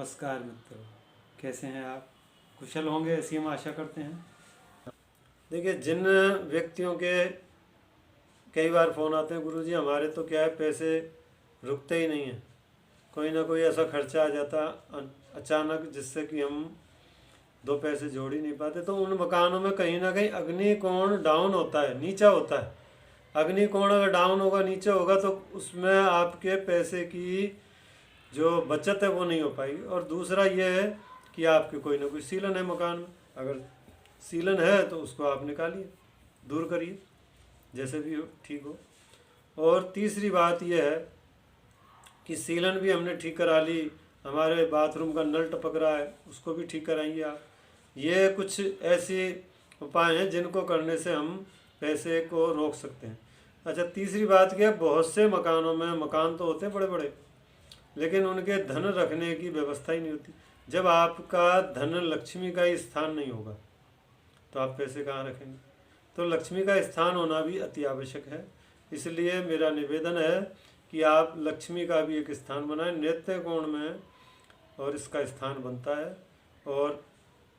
नमस्कार मित्रों, कैसे हैं आप? कुशल होंगे ऐसी हम आशा करते हैं। देखिए, जिन व्यक्तियों के कई बार फ़ोन आते हैं, गुरुजी हमारे तो क्या है, पैसे रुकते ही नहीं हैं, कोई ना कोई ऐसा खर्चा आ जाता अचानक जिससे कि हम दो पैसे जोड़ ही नहीं पाते। तो उन मकानों में कहीं ना कहीं अग्निकोण डाउन होता है, नीचा होता है। अग्निकोण अगर डाउन होगा, नीचे होगा, तो उसमें आपके पैसे की जो बचत है वो नहीं हो पाएगी। और दूसरा ये है कि आपके कोई ना कोई सीलन है मकान में। अगर सीलन है तो उसको आप निकालिए, दूर करिए, जैसे भी हो ठीक हो। और तीसरी बात यह है कि सीलन भी हमने ठीक करा ली, हमारे बाथरूम का नल टपक रहा है, उसको भी ठीक कराएंगे आप। ये कुछ ऐसे उपाय हैं जिनको करने से हम पैसे को रोक सकते हैं। अच्छा, तीसरी बात क्या है, बहुत से मकानों में, मकान तो होते हैं बड़े बड़े, लेकिन उनके धन रखने की व्यवस्था ही नहीं होती। जब आपका धन लक्ष्मी का ही स्थान नहीं होगा तो आप पैसे कहाँ रखेंगे? तो लक्ष्मी का स्थान होना भी अति आवश्यक है। इसलिए मेरा निवेदन है कि आप लक्ष्मी का भी एक स्थान बनाएं, नैत्य कोण में, और इसका स्थान बनता है, और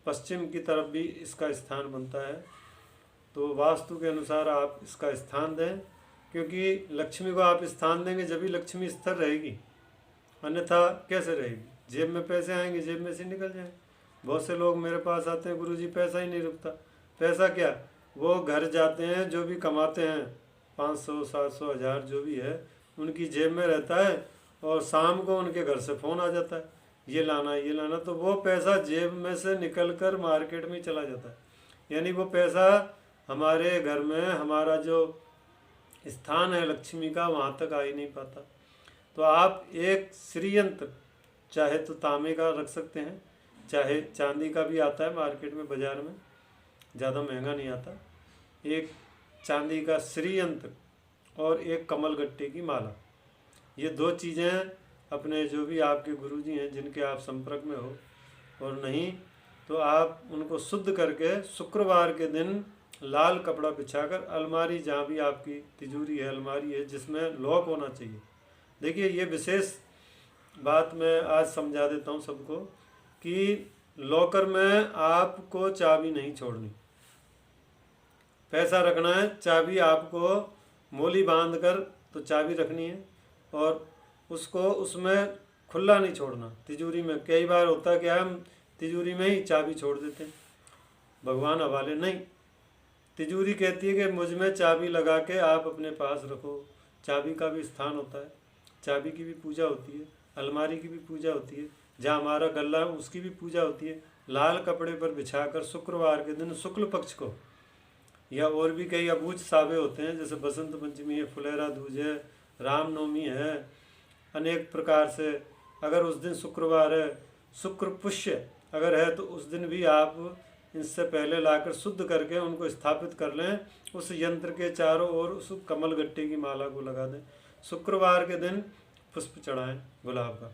पश्चिम की तरफ भी इसका स्थान बनता है। तो वास्तु के अनुसार आप इसका स्थान दें, क्योंकि लक्ष्मी को आप स्थान देंगे जब भी लक्ष्मी स्थिर रहेगी, अन्यथा कैसे रहेगी? जेब में पैसे आएंगे, जेब में से निकल जाएंगे। बहुत से लोग मेरे पास आते हैं, गुरुजी पैसा ही नहीं रुकता। पैसा क्या, वो घर जाते हैं, जो भी कमाते हैं 500, 700, 1000 जो भी है उनकी जेब में रहता है, और शाम को उनके घर से फ़ोन आ जाता है, ये लाना ये लाना, तो वो पैसा जेब में से निकल कर मार्केट में चला जाता है। यानी वो पैसा हमारे घर में, हमारा जो स्थान है लक्ष्मी का, वहाँ तक आ ही नहीं पाता। तो आप एक श्री यंत्र, चाहे तो तांबे का रख सकते हैं, चाहे चांदी का भी आता है मार्केट में, बाज़ार में, ज़्यादा महंगा नहीं आता। एक चांदी का श्री यंत्र और एक कमल गट्टे की माला, ये दो चीज़ें अपने जो भी आपके गुरुजी हैं जिनके आप संपर्क में हो, और नहीं तो आप उनको शुद्ध करके शुक्रवार के दिन लाल कपड़ा बिछाकर, अलमारी जहाँ भी आपकी तिजोरी है, अलमारी है जिसमें लॉक होना चाहिए। देखिए, ये विशेष बात मैं आज समझा देता हूँ सबको कि लॉकर में आपको चाबी नहीं छोड़नी, पैसा रखना है, चाबी आपको मोली बांध कर तो चाबी रखनी है, और उसको उसमें खुला नहीं छोड़ना। तिजोरी में कई बार होता क्या है, हम तिजोरी में ही चाबी छोड़ देते हैं, भगवान हवाले नहीं। तिजोरी कहती है कि मुझ में चाबी लगा के आप अपने पास रखो। चाबी का भी स्थान होता है, चाबी की भी पूजा होती है, अलमारी की भी पूजा होती है, जहाँ हमारा गल्ला है उसकी भी पूजा होती है। लाल कपड़े पर बिछाकर शुक्रवार के दिन शुक्ल पक्ष को, या और भी कई अबूझ सावे होते हैं, जैसे बसंत पंचमी है, फुलेरा दूज है, रामनवमी है, अनेक प्रकार से, अगर उस दिन शुक्रवार है, शुक्र पुष्य अगर है, तो उस दिन भी आप इससे पहले लाकर शुद्ध करके उनको स्थापित कर लें, उस यंत्र के चारों ओर उस कमल गट्टे की माला को लगा दें। शुक्रवार के दिन पुष्प चढ़ाएं गुलाब का,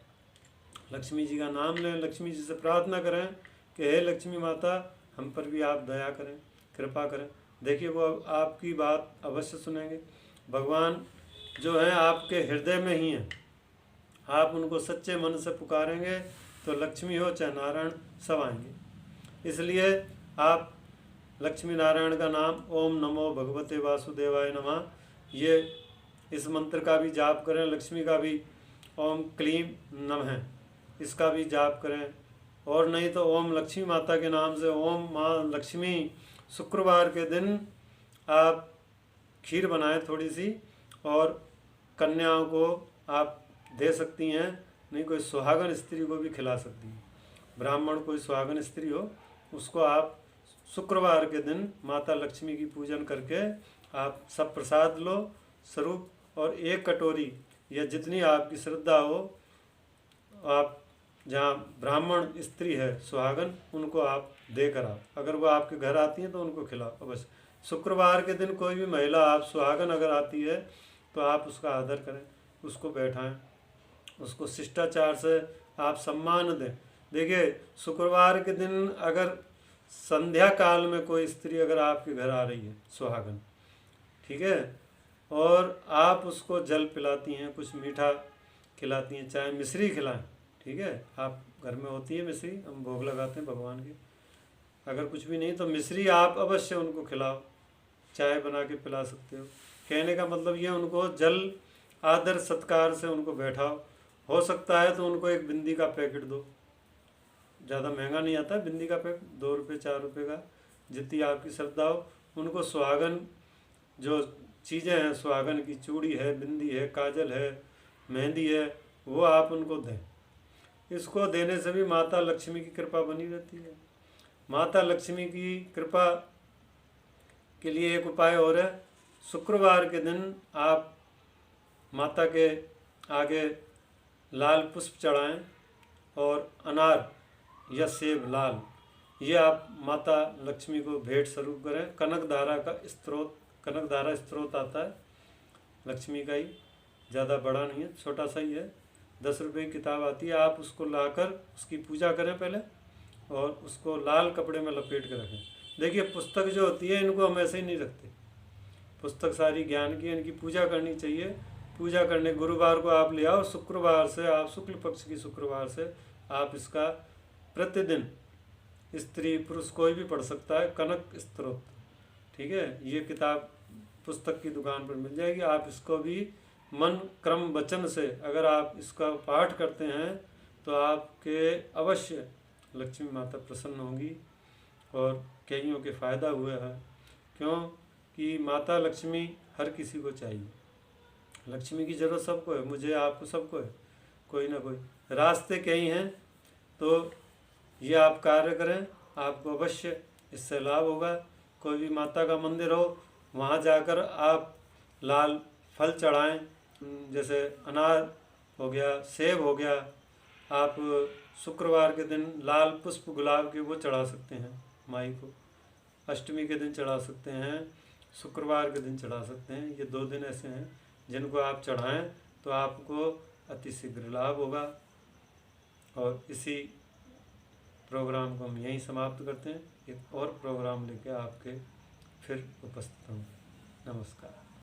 लक्ष्मी जी का नाम लें, लक्ष्मी जी से प्रार्थना करें कि हे लक्ष्मी माता, हम पर भी आप दया करें, कृपा करें। देखिए, वो आपकी बात अवश्य सुनेंगे। भगवान जो है आपके हृदय में ही हैं, आप उनको सच्चे मन से पुकारेंगे तो लक्ष्मी हो चाहे नारायण, सब आएंगे। इसलिए आप लक्ष्मी नारायण का नाम, ओम नमो भगवते वासुदेवाय नमः, ये इस मंत्र का भी जाप करें। लक्ष्मी का भी ओम क्लीम नमः, इसका भी जाप करें। और नहीं तो ओम लक्ष्मी माता के नाम से, ओम माँ लक्ष्मी। शुक्रवार के दिन आप खीर बनाएं थोड़ी सी, और कन्याओं को आप दे सकती हैं, नहीं कोई सुहागन स्त्री को भी खिला सकती हैं। ब्राह्मण कोई सुहागन स्त्री हो, उसको आप शुक्रवार के दिन माता लक्ष्मी की पूजन करके आप सब प्रसाद लो स्वरूप, और एक कटोरी या जितनी आपकी श्रद्धा हो, आप जहाँ ब्राह्मण स्त्री है सुहागन, उनको आप देकर आओ। अगर वो आपके घर आती हैं तो उनको खिलाओ अवश्य। शुक्रवार के दिन कोई भी महिला आप सुहागन अगर आती है तो आप उसका आदर करें, उसको बैठाएं, उसको शिष्टाचार से आप सम्मान दें। देखिए, शुक्रवार के दिन अगर संध्या काल में कोई स्त्री अगर आपके घर आ रही है सुहागन, ठीक है, और आप उसको जल पिलाती हैं, कुछ मीठा खिलाती हैं, चाहे मिश्री खिलाएं, ठीक है, आप घर में होती है मिश्री, हम भोग लगाते हैं भगवान के। अगर कुछ भी नहीं तो मिश्री आप अवश्य उनको खिलाओ, चाय बना के पिला सकते हो। कहने का मतलब ये, उनको जल आदर सत्कार से उनको बैठाओ। हो सकता है तो उनको एक बिंदी का पैकेट दो, ज़्यादा महंगा नहीं आता बिंदी का पैकेट, 2 रुपये 4 रुपये का, जितनी आपकी श्रद्धा हो। उनको सुहागन जो चीज़ें हैं, सुहागन की चूड़ी है, बिंदी है, काजल है, मेहंदी है, वो आप उनको दें। इसको देने से भी माता लक्ष्मी की कृपा बनी रहती है। माता लक्ष्मी की कृपा के लिए एक उपाय और है, शुक्रवार के दिन आप माता के आगे लाल पुष्प चढ़ाएं और अनार या सेब लाल, ये आप माता लक्ष्मी को भेंट स्वरूप करें। कनकधारा का स्त्रोत, कनकधारा स्त्रोत आता है लक्ष्मी का ही, ज़्यादा बड़ा नहीं है, छोटा सा ही है, 10 रुपये की किताब आती है। आप उसको लाकर उसकी पूजा करें पहले, और उसको लाल कपड़े में लपेट के रखें। देखिए पुस्तक जो होती है इनको हम ऐसे ही नहीं रखते, पुस्तक सारी ज्ञान की, इनकी पूजा करनी चाहिए। पूजा करने गुरुवार को आप ले आओ, शुक्रवार से आप शुक्ल पक्ष की शुक्रवार से आप इसका प्रतिदिन, स्त्री पुरुष कोई भी पढ़ सकता है, कनक स्तोत्र, ठीक है। ये किताब पुस्तक की दुकान पर मिल जाएगी। आप इसको भी मन क्रम वचन से अगर आप इसका पाठ करते हैं तो आपके अवश्य लक्ष्मी माता प्रसन्न होंगी। और कईयों के फायदा हुआ है, क्योंकि माता लक्ष्मी हर किसी को चाहिए। लक्ष्मी की जरूरत सबको है, मुझे, आपको, सबको है, कोई ना कोई। रास्ते कई हैं, तो ये आप कार्य करें, आपको अवश्य इससे लाभ होगा। कोई भी माता का मंदिर हो, वहाँ जाकर आप लाल फल चढ़ाएं, जैसे अनार हो गया, सेब हो गया। आप शुक्रवार के दिन लाल पुष्प गुलाब के वो चढ़ा सकते हैं माई को, अष्टमी के दिन चढ़ा सकते हैं, शुक्रवार के दिन चढ़ा सकते हैं। ये 2 दिन ऐसे हैं जिनको आप चढ़ाएं तो आपको अति शीघ्र लाभ होगा। और इसी प्रोग्राम को हम यहीं समाप्त करते हैं। एक और प्रोग्राम लेके आपके फिर उपस्थित हूँ। नमस्कार।